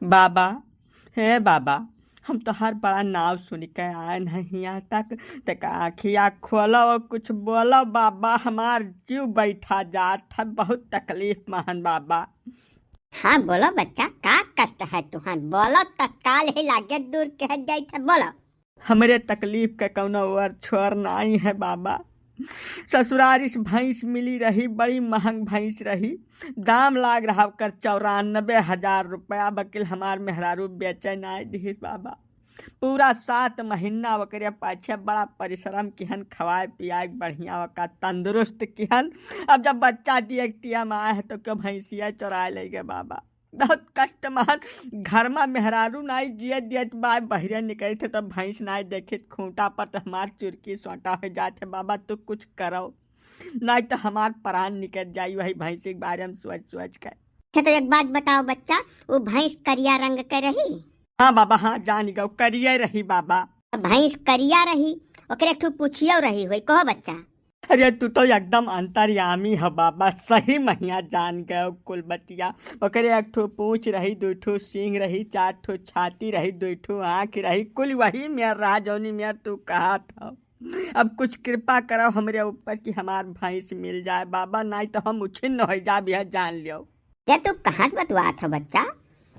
बाबा, हे बाबा, हम तोहार बड़ा नाव सुन के आए नहीं यहाँ तक। तक आखिया खोलो और कुछ बोलो बाबा, हमार जीव बैठा जात है, बहुत तकलीफ महन बाबा। हाँ बोलो बच्चा, का कष्ट है तुहार? बोलो, तत्काल ही लागे दूर कह जाई थे, बोलो। हमरे तकलीफ के कौनो और छोर नहीं है बाबा। ससुरारिश भैंस मिली रही, बड़ी महंग भैंस रही, दाम लाग रहा कर 94,000 रुपया। वकील हमार मेहरारू बेचे नहीं दिस बाबा। पूरा 7 महीना वकरे पाछे बड़ा परिश्रम किहन, खवाए पियाए बढ़िया वका तंदुरुस्त किहन। अब जब बच्चा दिए टिया आए है तो क्यों भैंसिया चुरा ले गए बाबा। बहुत कष्ट महन, घर में मेहरारू नाई जिए दियत बा, बहरे निकले थे तो भैंस नाई देखे खूंटा पर तो हमार चुरकी सोटा हो जाते बाबा। तू कुछ करो, नहीं तो हमार प्राण निकल जाई वही भैंस के बारे में सोच सोच के। अच्छा तो एक बात बताओ बच्चा, वो भैंस करिया रंग के रही? हाँ बाबा, हाँ जान गो, करिए रही बाबा। भैंस करिया रही, ओकरे एक ठो पूछियो रही हुई, कहो बच्चा। अरे तू तो एकदम अंतर्यामी है बाबा, सही महिया जान गए कुल बतिया। ओकरे एक ठो पूछ रही, 2 ठो सींग रही, 4 ठो छाती रही, 2 ठो आँख रही, कुल वही मेर राजौनी मेर तू कहा था। अब कुछ कृपा करो हमरे ऊपर कि हमार भैंस मिल जाए बाबा, नहीं तो हम उछिन्न हो जाब, यह जान लियो। ये तू कहाँ से बतवात हो बच्चा?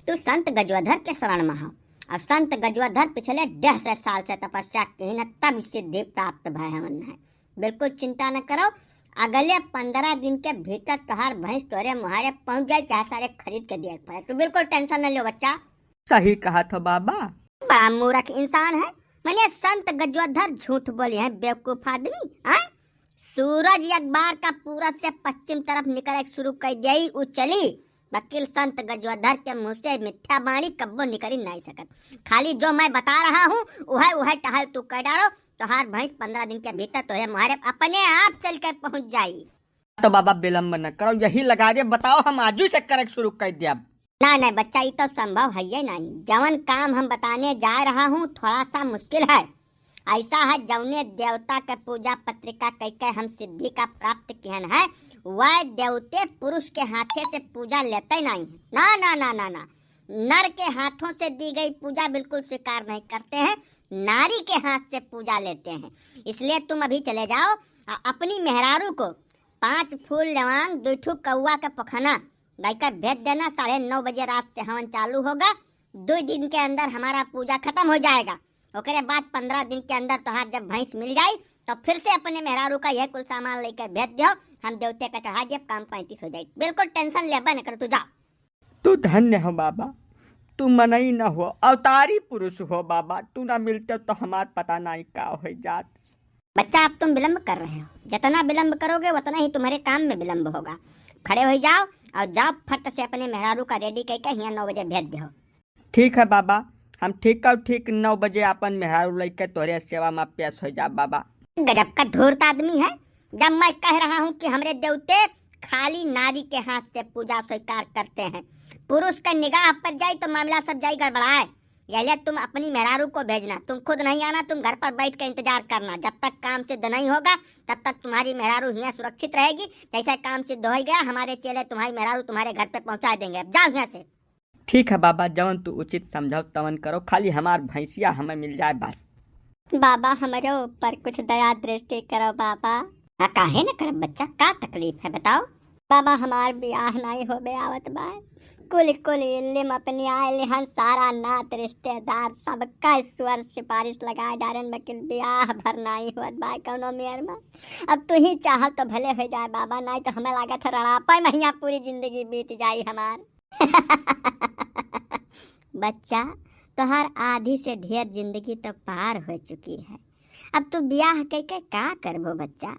तू संत गजोधर के शरण में हो, और संत गजोधर पिछले 150 साल से तपस्या की न तब सिद्धि प्राप्त भय हमन है। बिल्कुल चिंता न करो, अगले 15 दिन के भीतर तोहार भैंस तोरे मुहारे पहुंच जाए, चाहे सारे खरीद के दिए पड़े। तू बिल्कुल टेंशन न लो बच्चा। सही कहा था बाबा। बड़ा मूर्ख इंसान है, मैंने संत गजोधर झूठ बोले हैं, बेवकूफ आदमी है। सूरज एक बार का पूरब से पश्चिम तरफ निकल शुरू कर दिया, उ चली। वकील संत गजोधर के मुंह से मिथ्या बाणी कब्बो निकल नहीं सकत। खाली जो मैं बता रहा हूँ वह टहल तू कर डालो, तोहार भैंस 15 दिन के भीतर तोरे मुहारे अपने आप चल कर पहुंच जाई। तो बाबा विलम्ब न करो, यही लगा दे, बताओ हम आजू से करे शुरू कर दिया। ना नहीं बच्चा, ये तो संभव है ही नहीं। जवन काम हम बताने जा रहा हूँ थोड़ा सा मुश्किल है। ऐसा है, जौने देवता के पूजा पत्रिका कह के हम सिद्धि का प्राप्त किहन है, वह देवते पुरुष के हाथे से पूजा लेते नहीं है। ना ना ना ना ना, नर के हाथों से दी गई पूजा बिल्कुल स्वीकार नहीं करते हैं, नारी के हाथ से पूजा लेते हैं। इसलिए तुम अभी चले जाओ, अपनी मेहरारू को 5 फूल लवांग, 2 ठो कौआ का पखना गाय का भेज देना। 9:30 बजे रात से हवन चालू होगा। 2 दिन के अंदर हमारा पूजा खत्म हो जाएगा। ओकरे बाद 15 दिन के अंदर तोहार जब भैंस मिल जाए तो फिर से अपने मेहरारू का यह कुल सामान लेकर भेज दो, हम देवते का चढ़ा दिए, काम 35 हो जाए। बिल्कुल टेंशन लेबा न कर, तू जा। तू धन्य हो बाबा, तू मनई न हो, अवतारी पुरुष हो बाबा। तू ना मिलते तो हमार पता नहीं का हो जात। बच्चा अब तुम विलम्ब कर रहे हो, जितना विलम्ब करोगे उतना ही तुम्हारे काम में विलम्ब होगा। खड़े हो जाओ और जाओ फट से अपने मेहरारू का रेडी करके यहाँ 9 बजे भेज दो। ठीक है बाबा, हम ठीक 9 बजे अपन मेहरारू लेके तोहरे सेवा में पेश हो जा बाबा। गजब का धूर्त आदमी है। जब मैं कह रहा हूँ कि हमरे देवते खाली नारी के हाथ से पूजा स्वीकार करते हैं, पुरुष का निगाह पर जाए तो मामला सब जाए गड़बड़ाए। यह तुम अपनी मेहरारू को भेजना, तुम खुद नहीं आना, तुम घर पर बैठ कर इंतजार करना। जब तक काम सिद्ध नहीं होगा तब तक तुम्हारी मेहरारू यहाँ सुरक्षित रहेगी। जैसा काम सिद्ध हो गया, हमारे चेले तुम्हारी मेहरारू तुम्हारे घर पे पहुँचा देंगे। अब जाओ यहाँ से। ठीक है बाबा, जवन तू उचित समझाओ तवन करो, खाली हमार भैंसिया हमें मिल जाए बस। बाबा हमारे ऊपर कुछ दया दृष्टि करो बाबा। काहे न कर बच्चा, का तकलीफ है बताओ? बाबा हमार ब्याह नहीं हो बे आवत बा, कुल इल्म अपनी आए हम सारा नात रिश्तेदार सबका स्वर सिफारिश लगाए डारन, वकील ब्याह भर नहीं होत बा कौनो मेयर में। अब तू ही चाह तो भले हो जाए बाबा, नहीं तो हमें लागत है रड़ापा महिया पूरी जिंदगी बीत जाई हमार। बच्चा तोहार आधी से ढेर जिंदगी तो पार हो चुकी है, अब तू ब्याह कह का करबो बच्चा?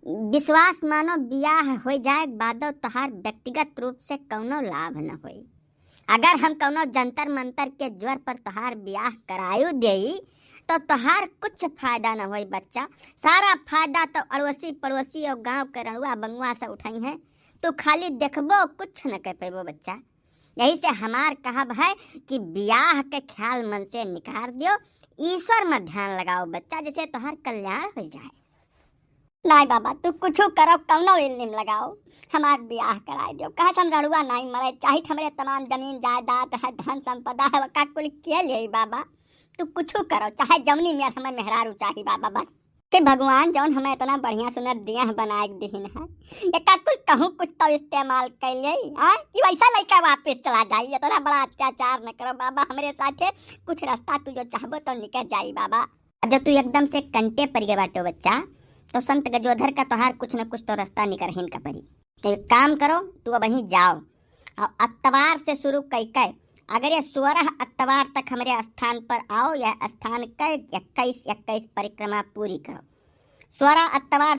विश्वास मानो ब्याह हो जाए बाद तोहार व्यक्तिगत रूप से कौनो लाभ न होई। अगर हम कौनो जंतर मंतर के जोर पर तोहार ब्याह करायु देई तो तोहार कुछ फायदा न होई बच्चा। सारा फायदा तो अड़ोसी पड़ोसी और गांव के रनुआ बंगुआ से उठाई है। तू खाली देखबो, कुछ न कर पेबो बच्चा। यही से हमार कहब है कि ब्याह के ख्याल मन से निकाल दियो, ईश्वर में ध्यान लगाओ बच्चा, जैसे तोहार कल्याण हो जाए। नहीं बाबा तू कुछ करो, कौनो इल्म लगाओ, हमार ब्याह कराए दो। कहा हम रड़ुआ नहीं मरे, चाहे हमरे तमाम जमीन जायदाद है, धन संपदा है, का कुल के ले बाबा। तू कुछ करो, चाहे जमनी में हमें मेहरारू चाही बाबा, बस कि भगवान जौन हमें इतना बढ़िया सुनर दिया है, बनाए दीन है, एका कुछ कहूँ कुछ तो इस्तेमाल कर ले कि वैसा लड़का वापस चला जाई। इतना बड़ा अत्याचार न करो बाबा हमरे साथे, कुछ रास्ता तू जो चाहबो तो निकल जाई बाबा। अब जब तू एकदम से कंटे पर गए बाटो बच्चा, तो संत गजोधर का तोहार कुछ न कुछ तो रास्ता निकरहिन का पड़ी। तो एक काम करो, तू अब वहीं जाओ और अतवार से शुरू कर अगर ये 16 अतवार तक हमारे स्थान पर आओ, या स्थान कर 21 परिक्रमा पूरी करो। 16 अतवार